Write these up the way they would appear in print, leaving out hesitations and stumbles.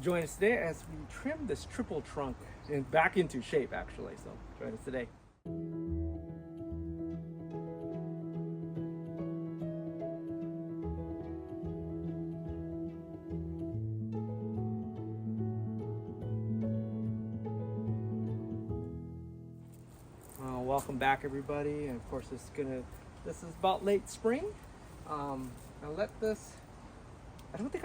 join us today as we trim this triple trunk and back into shape actually. So join us today. Welcome back everybody, and of course this is about late spring. I let this, I don't think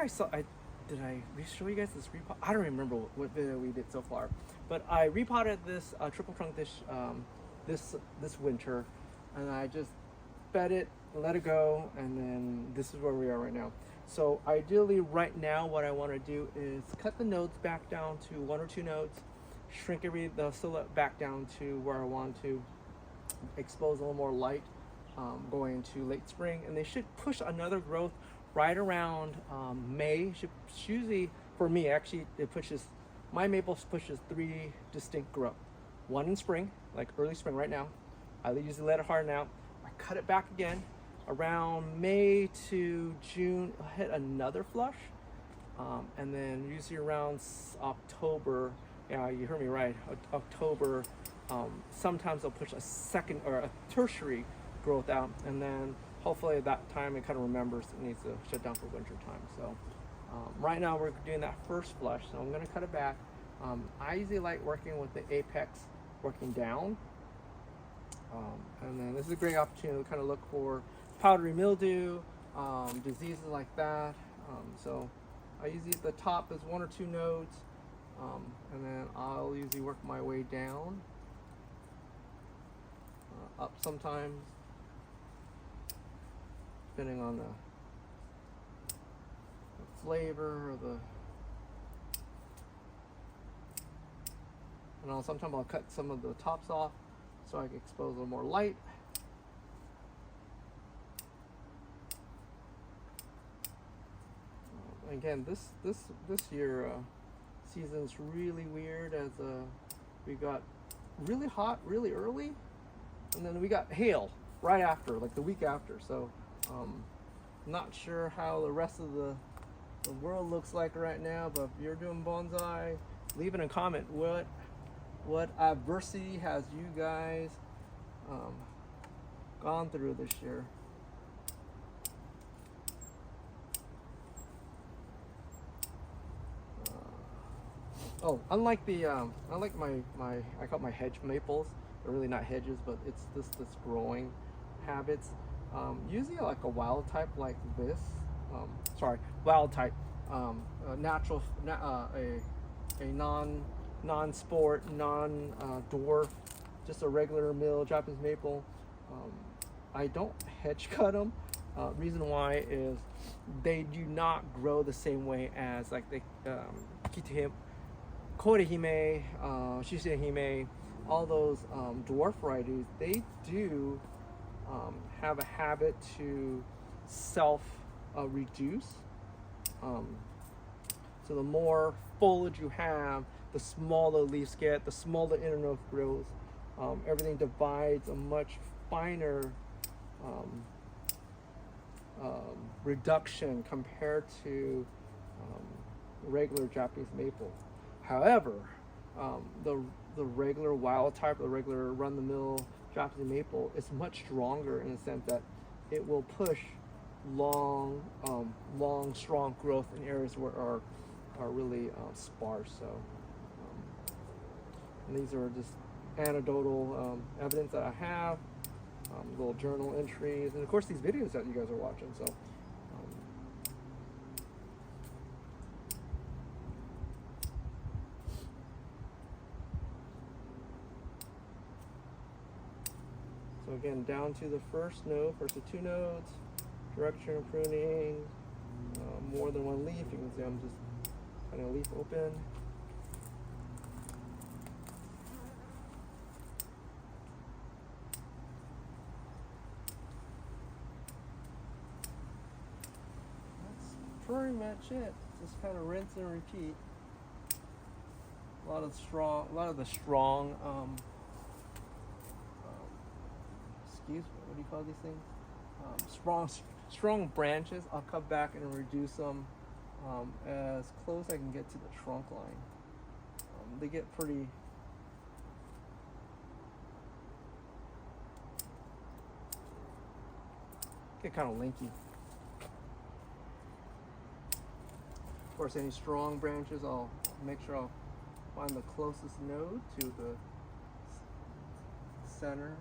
did I show you guys this repot? I don't remember what video we did so far, but I repotted this triple trunk this winter, and I just fed it, let it go, and then this is where we are right now. So ideally right now what I want to do is cut the nodes back down to 1 or 2 nodes, shrink the silhouette back down to where I want to, expose a little more light going into late spring, and they should push another growth right around May. Usually for me actually my maples pushes 3 distinct growth. 1 in spring, like early spring right now. I usually let it harden out. I cut it back again around May to June. I'll hit another flush, and then usually around October. Yeah, you heard me right. October. Sometimes I'll push a second or a tertiary growth out, and then hopefully at that time it kind of remembers it needs to shut down for winter time. So right now we're doing that first flush, so I'm going to cut it back. I usually like working with the apex working down, and then this is a great opportunity to kind of look for powdery mildew, diseases like that. So I usually at the top is 1 or 2 nodes, and then I'll usually work my way down, up sometimes, depending on the flavor or and sometimes I'll cut some of the tops off so I can expose a little more light. Again, this year season's really weird, as we got really hot really early, and then we got hail right after, like the week after. So not sure how the rest of the world looks like right now, but if you're doing bonsai, leave it in a comment what adversity has you guys gone through this year. Unlike I call my hedge maples, they're really not hedges, but it's this growing habits. Usually like a wild type like this, wild type, natural, a non-sport, dwarf, just a regular mill Japanese maple. I don't hedge cut them. Reason why is they do not grow the same way as like the Korehime, Shishihime, all those dwarf varieties. They do have a habit to self reduce. So the more foliage you have, the smaller leaves get, the smaller inner growth grows. Everything divides a much finer reduction compared to regular Japanese maple. However, the regular wild type, the regular run-the-mill Japanese maple is much stronger in the sense that it will push long, strong growth in areas where are really sparse. So, and these are just anecdotal evidence that I have, little journal entries, and of course these videos that you guys are watching. So. So again, down to the first node, first of 2 nodes, direction of pruning, more than 1 leaf. You can see I'm just cutting a leaf open. That's pretty much it. Just kind of rinse and repeat. A lot of the strong what do you call these things? Strong branches. I'll cut back and reduce them as close as I can get to the trunk line. They get pretty kind of linky. Of course, any strong branches, I'll make sure I'll find the closest node to the center.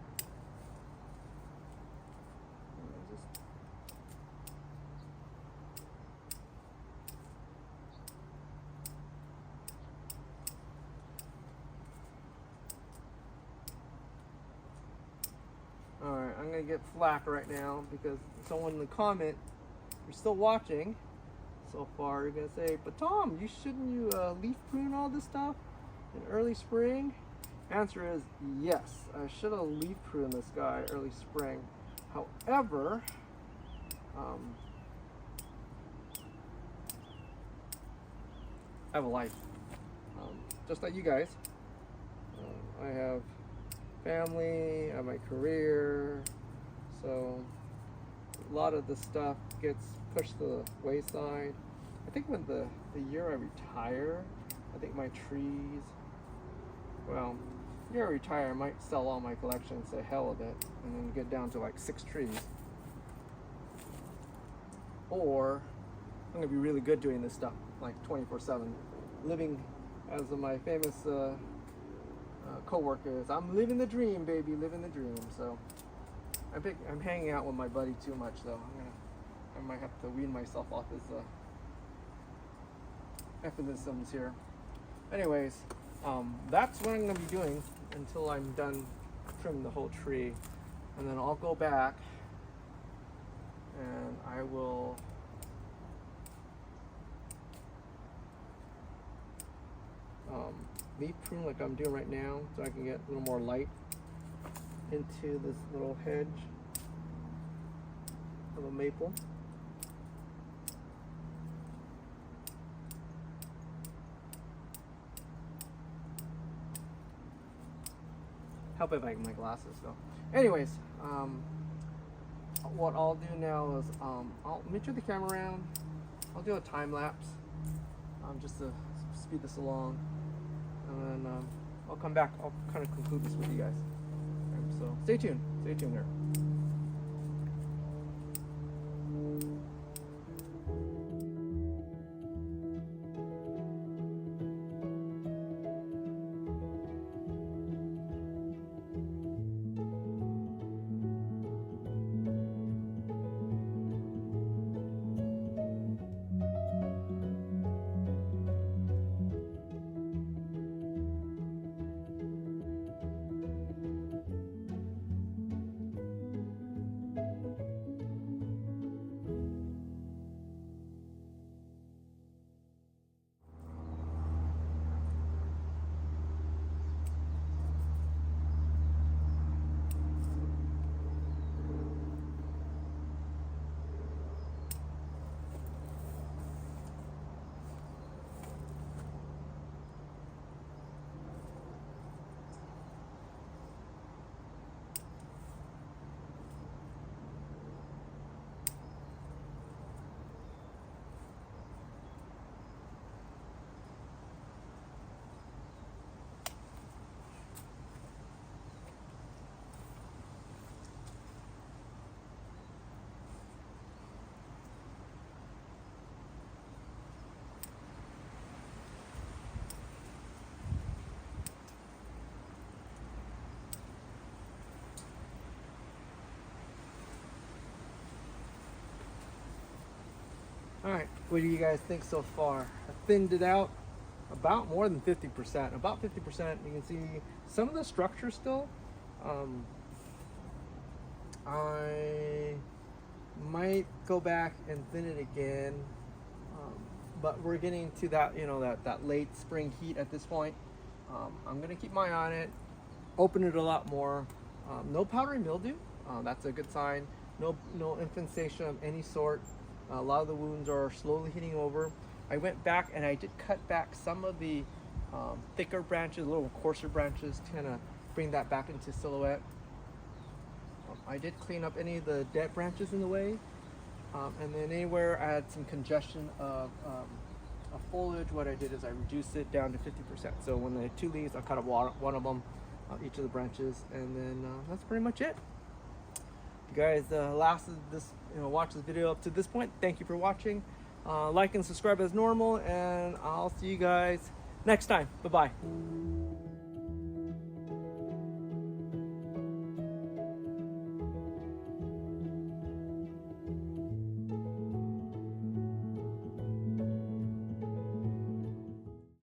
Alright, I'm going to get flack right now because someone in the comment, if you're still watching so far, you're going to say, but Tom, shouldn't you leaf prune all this stuff in early spring? Answer is yes, I should have leaf pruned this guy early spring. However, I have a life, just like you guys. I have family, I have my career, so a lot of the stuff gets pushed to the wayside. I think when the year I retire, I think my trees, well, the year I retire, I might sell all my collection and say hell with it, and then get down to like 6 trees. Or I'm gonna be really good doing this stuff, like 24/7, living as my famous co-workers. I'm living the dream, baby, living the dream. So I'm hanging out with my buddy too much, though. I might have to wean myself off his euphemisms here. Anyways, that's what I'm gonna be doing until I'm done trimming the whole tree, and then I'll go back and I will leaf prune like I'm doing right now, so I can get a little more light into this little hedge of a maple. Help if I get my glasses though. Anyways, what I'll do now is I'll turn the camera around. I'll do a time lapse just to speed this along, and then I'll come back. I'll kind of conclude this with you guys. So stay tuned. Stay tuned there. Alright, what do you guys think so far? I thinned it out about more than 50%. About 50%. You can see some of the structure still. I might go back and thin it again. But we're getting to that, that late spring heat at this point. I'm gonna keep my eye on it, open it a lot more. No powdery mildew, that's a good sign. No infestation of any sort. A lot of the wounds are slowly heating over. I went back and I did cut back some of the thicker branches, a little coarser branches, to kind of bring that back into silhouette. I did clean up any of the dead branches in the way. And then anywhere I had some congestion of foliage, what I did is I reduced it down to 50%. So when I had 2 leaves, I cut off one of them, each of the branches, and then that's pretty much it. If you guys watch this video up to this point, thank you for watching. Like and subscribe as normal, and I'll see you guys next time. Bye bye.